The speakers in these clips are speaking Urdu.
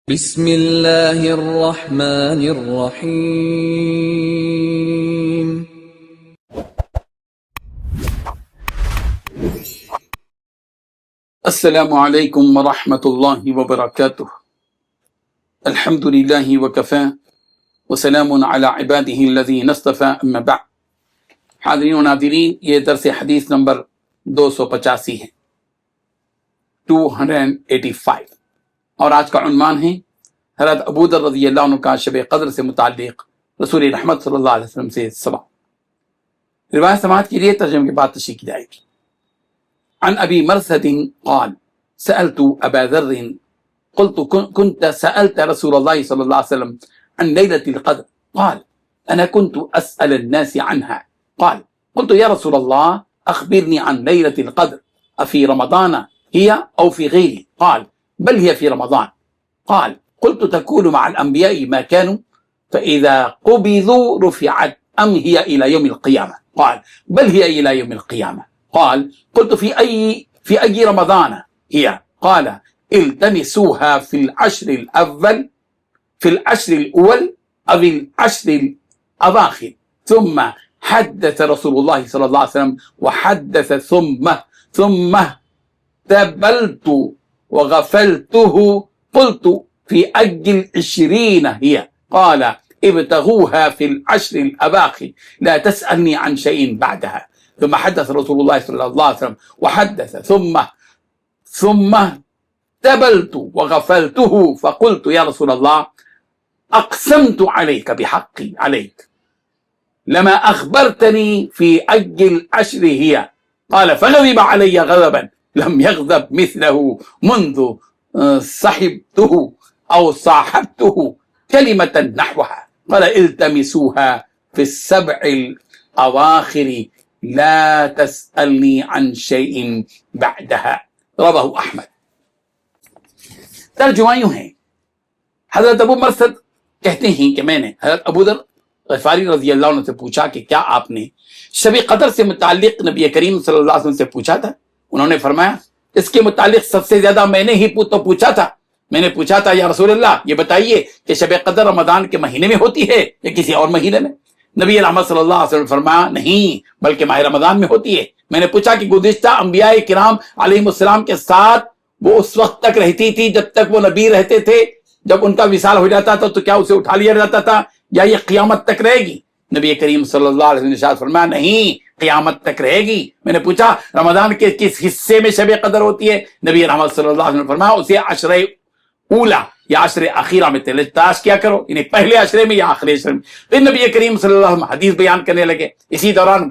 بسم اللہ الرحمن الرحیم۔ السلام علیکم ورحمۃ اللہ وبرکاتہ۔ الحمد للہ وکفی وسلام علی عبادہ الذین اصطفی، اما بعد۔ حاضرین و ناظرین، یہ درس حدیث نمبر 285 ہے، 285، اور آج کا عنوان ہے حضرت ابوذر رضی اللہ عنہ کا شب قدر سے متعلق رسول رحمت صلی اللہ علیہ وسلم سے سوال۔ روایت سماعت کے لیے ترجمے کے بعد تشریح کی جائے گی۔ عن ابی مرثد قال سألت ابا ذر قلت كنت سألت رسول الله صلى الله عليه وسلم عن ليلة القدر قال أنا كنت أسأل الناس عنها قال قلت يا رسول الله أخبرني عن ليلة القدر أفي رمضان هي أو في غيره قال بل هي في رمضان قال قلت تكون مع الأنبياء ما كانوا فإذا قبضوا رفعت أم هي إلى يوم القيامة قال بل هي إلى يوم القيامة قال قلت في أي رمضان هي قال التمسوها في العشر الأول في العشر الأول أو العشر الأواخر ثم حدث رسول الله صلى الله عليه وسلم وحدث ثم تبلت وغفلته قلت في أي العشرين هي قال ابتغوها في العشر الأواخر لا تسألني عن شيء بعدها ثم حدث رسول الله صلى الله عليه وسلم وحدث ثم تبلت وغفلته فقلت يا رسول الله أقسمت عليك بحقي عليك لما أخبرتني في أي العشر هي قال فغضب علي غضبا لم يغضب مثله منذ صحبته أو صاحبته كلمة نحوها قال التمسوها في السبع الأواخر لا تسألني عن شيء بعدها رواه احمد۔ ترجمہ یوں ہے، حضرت ابو مرثد کہتے ہیں کہ میں نے حضرت ابوذر غفاری رضی اللہ عنہ سے پوچھا کہ کیا آپ نے شب قدر سے متعلق نبی کریم صلی اللہ علیہ وسلم سے پوچھا تھا؟ انہوں نے فرمایا اس کے متعلق سب سے زیادہ میں نے ہی تو پوچھا تھا۔ میں نے پوچھا تھا یا رسول اللہ یہ بتائیے کہ شب قدر رمضان کے مہینے میں ہوتی ہے یا کسی اور مہینے میں؟ نبی رحمت صلی اللہ علیہ وسلم نے فرمایا نہیں بلکہ ماہ رمضان میں ہوتی ہے۔ میں نے پوچھا کہ گزشتہ انبیاء کرام علیہ السلام کے ساتھ وہ اس وقت تک رہتی تھی جب تک وہ نبی رہتے تھے، جب ان کا وصال ہو جاتا تھا تو کیا اسے اٹھا لیا جاتا تھا یا یہ قیامت تک رہے گی؟ نبی کریم صلی اللہ علیہ وسلم نے ارشاد فرمایا نہیں، قیامت تک رہے گی۔ میں نے پوچھا رمضان کے کس حصے میں شب قدر ہوتی ہے؟ نبی رحمت صلی اللہ علیہ وسلم نے فرمایا اسے عشر اولا یا عشر اخیرہ میں تلاش کیا کرو، یعنی پہلے عشرے میں یا آخری عشرے میں۔ پھر نبی کریم صلی اللہ علیہ وسلم حدیث بیان کرنے لگے۔ اسی دوران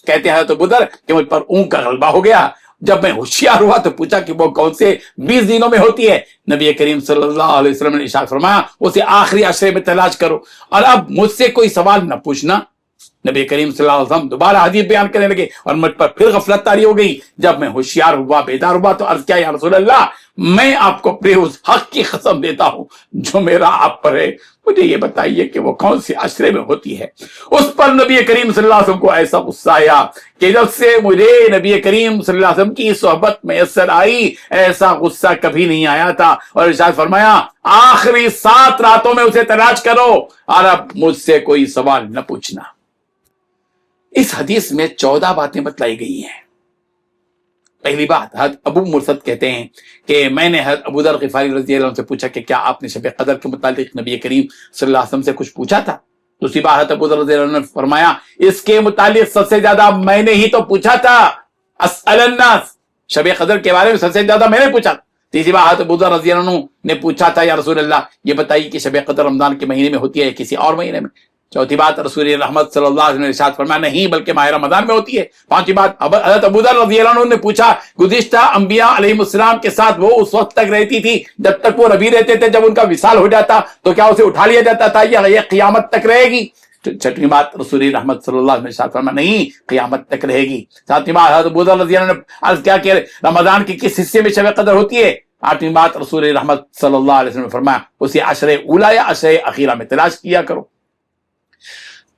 کہتے ہیں تو ابوذر کہ مجھ پر اونگ کا غلبہ ہو گیا، جب میں ہوشیار ہوا تو پوچھا کہ وہ کون سے 20 دنوں میں ہوتی ہے؟ نبی کریم صلی اللہ علیہ وسلم نے ارشاد فرمایا اسے آخری عشرے میں تلاش کرو، اور اب مجھ سے کوئی سوال نہ پوچھنا۔ نبی کریم صلی اللہ علیہ وسلم دوبارہ حدیث بیان کرنے لگے اور مجھ پر پھر غفلت طاری ہو گئی۔ جب میں ہوشیار ہوا، بیدار ہوا تو عرض کیا یا رسول اللہ میں آپ کو اپنے اس حق کی قسم دیتا ہوں جو میرا آپ پر ہے، مجھے یہ بتائیے کہ وہ کون سے عشرے میں ہوتی ہے؟ اس پر نبی کریم صلی اللہ علیہ وسلم کو ایسا غصہ آیا کہ جب سے مجھے نبی کریم صلی اللہ علیہ وسلم کی صحبت میسر آئی ایسا غصہ کبھی نہیں آیا تھا، اور ارشاد فرمایا آخری 7 راتوں میں اسے تلاش کرو اور اب مجھ سے کوئی سوال نہ پوچھنا۔ اس حدیث میں 14 باتیں بتلائی گئی ہیں۔ پہلی بات، حضرت ابو مرثد کہتے ہیں کہ میں نے حضرت ابوذر غفاری رضی اللہ عنہ سے پوچھا کہ کیا آپ نے شب قدر کے متعلق نبی کریم صلی اللہ علیہ وسلم سے کچھ پوچھا تھا؟ دوسری بات، حضرت ابوذر رضی اللہ عنہ نے فرمایا اس کے متعلق سب سے زیادہ میں نے ہی تو پوچھا تھا، اسأل الناس، شب قدر کے بارے میں سب سے زیادہ میں نے پوچھا۔ تیسری بات، حضرت ابوذر رضی اللہ عنہ نے پوچھا تھا یا رسول اللہ یہ بتائیے کہ شب قدر رمضان کے مہینے میں ہوتی ہے یا کسی اور مہینے میں؟ چوتھی بات، رسول رحمت صلی اللہ علیہ وسلم نے ارشاد فرمایا نہیں بلکہ ماہ رمضان میں ہوتی ہے۔ پانچویں بات، حضرت ابوذر رضی اللہ عنہ نے پوچھا گزشتہ انبیاء علیہ السلام کے ساتھ وہ اس وقت تک رہتی تھی جب تک وہ نبی رہتے تھے، جب ان کا وصال ہو جاتا تو کیا اسے اٹھا لیا جاتا تھا یا یہ قیامت تک رہے گی؟ چھٹویں بات، رسول رحمت صلی اللہ علیہ وسلم نے ارشاد فرمایا نہیں، قیامت تک رہے گی۔ ساتویں بات، حضرت ابوذر رضی اللہ عنہ نے عرض کیا کہ رمضان کے کس حصے میں شب قدر ہوتی ہے؟ آٹھویں بات، رسول رحمت صلی اللہ علیہ وسلم نے فرمایا اسے عشر اولا یا عشر اخیرہ میں تلاش کیا کرو۔